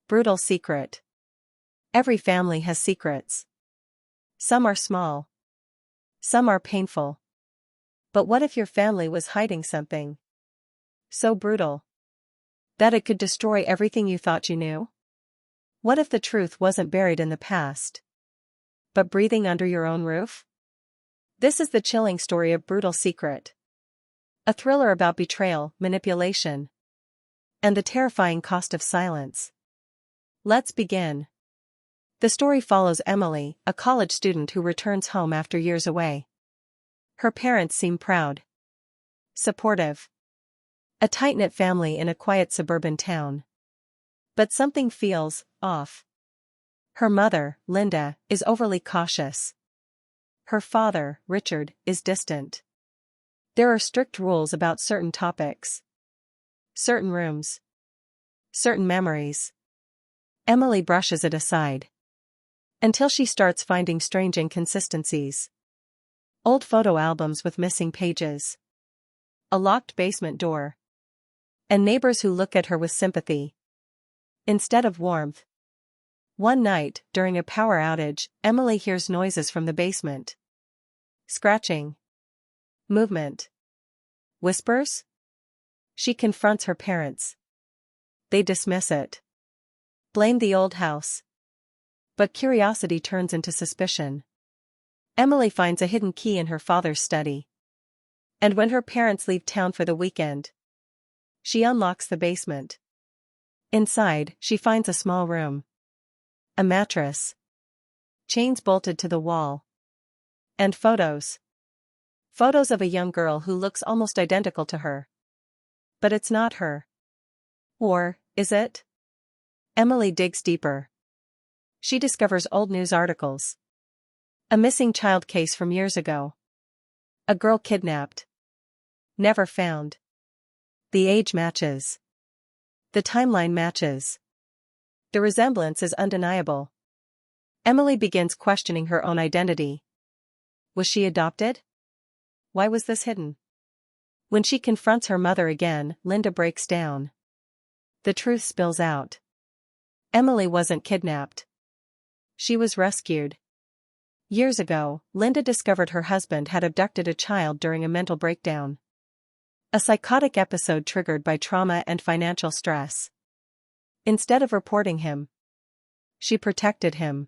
Brutal secret. Every family has secrets. Some are small. Some are painful. But what if your family was hiding something so brutal that it could destroy everything you thought you knew? What if the truth wasn't buried in the past, but breathing under your own roof? This is the chilling story of Brutal Secret. A thriller about betrayal, manipulation, and the terrifying cost of silence. Let's begin. The story follows Emily, a college student who returns home after years away. Her parents seem proud, supportive, a tight-knit family in a quiet suburban town. But something feels off. Her mother, Linda, is overly cautious. Her father, Richard, is distant. There are strict rules about certain topics, certain rooms, certain memories. Emily brushes it aside until she starts finding strange inconsistencies. Old photo albums with missing pages, a locked basement door, and neighbors who look at her with sympathy instead of warmth. One night, during a power outage, Emily hears noises from the basement. Scratching. Movement. Whispers? She confronts her parents. They dismiss it. Blame the old house. But curiosity turns into suspicion. Emily finds a hidden key in her father's study. And when her parents leave town for the weekend, she unlocks the basement. Inside, she finds a small room. A mattress. Chains bolted to the wall. And photos. Photos of a young girl who looks almost identical to her. But it's not her. Or, is it? Emily digs deeper. She discovers old news articles. A missing child case from years ago. A girl kidnapped. Never found. The age matches. The timeline matches. The resemblance is undeniable. Emily begins questioning her own identity. Was she adopted? Why was this hidden? When she confronts her mother again, Linda breaks down. The truth spills out. Emily wasn't kidnapped. She was rescued. Years ago, Linda discovered her husband had abducted a child during a mental breakdown. A psychotic episode triggered by trauma and financial stress. Instead of reporting him, she protected him.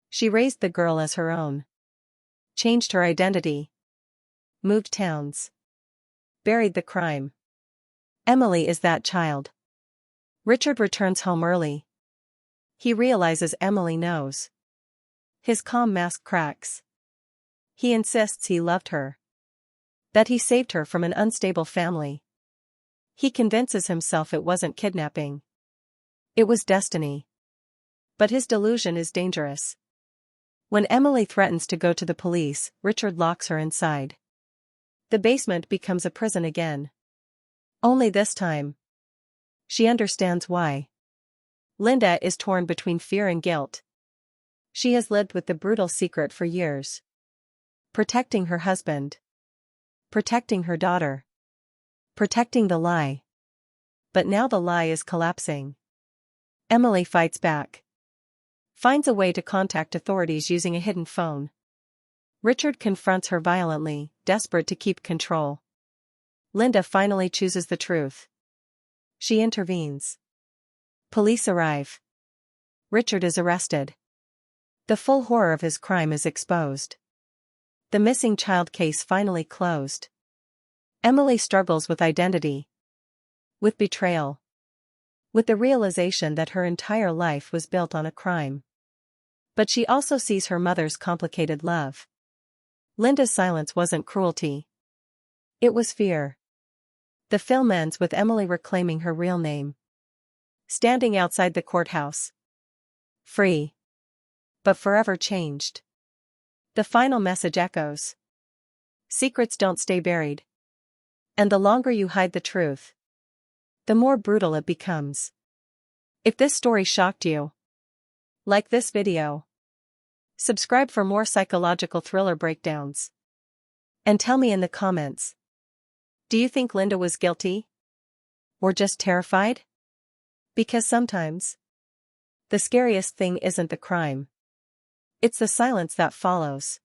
She raised the girl as her own. Changed her identity. Moved towns. Buried the crime. Emily is that child. Richard returns home early. He realizes Emily knows. His calm mask cracks. He insists he loved her. That he saved her from an unstable family. He convinces himself it wasn't kidnapping. It was destiny. But his delusion is dangerous. When Emily threatens to go to the police, Richard locks her inside. The basement becomes a prison again. Only this time, she understands why. Linda is torn between fear and guilt. She has lived with the brutal secret for years. Protecting her husband. Protecting her daughter. Protecting the lie. But now the lie is collapsing. Emily fights back. Finds a way to contact authorities using a hidden phone. Richard confronts her violently, desperate to keep control. Linda finally chooses the truth. She intervenes. Police arrive. Richard is arrested. The full horror of his crime is exposed. The missing child case finally closed. Emily struggles with identity. With betrayal. With the realization that her entire life was built on a crime. But she also sees her mother's complicated love. Linda's silence wasn't cruelty. It was fear. The film ends with Emily reclaiming her real name. Standing outside the courthouse. Free. But forever changed. The final message echoes. Secrets don't stay buried. And the longer you hide the truth, the more brutal it becomes. If this story shocked you, like this video. Subscribe for more psychological thriller breakdowns. And tell me in the comments. Do you think Linda was guilty? Or just terrified? Because sometimes The scariest thing isn't the crime. It's the silence that follows.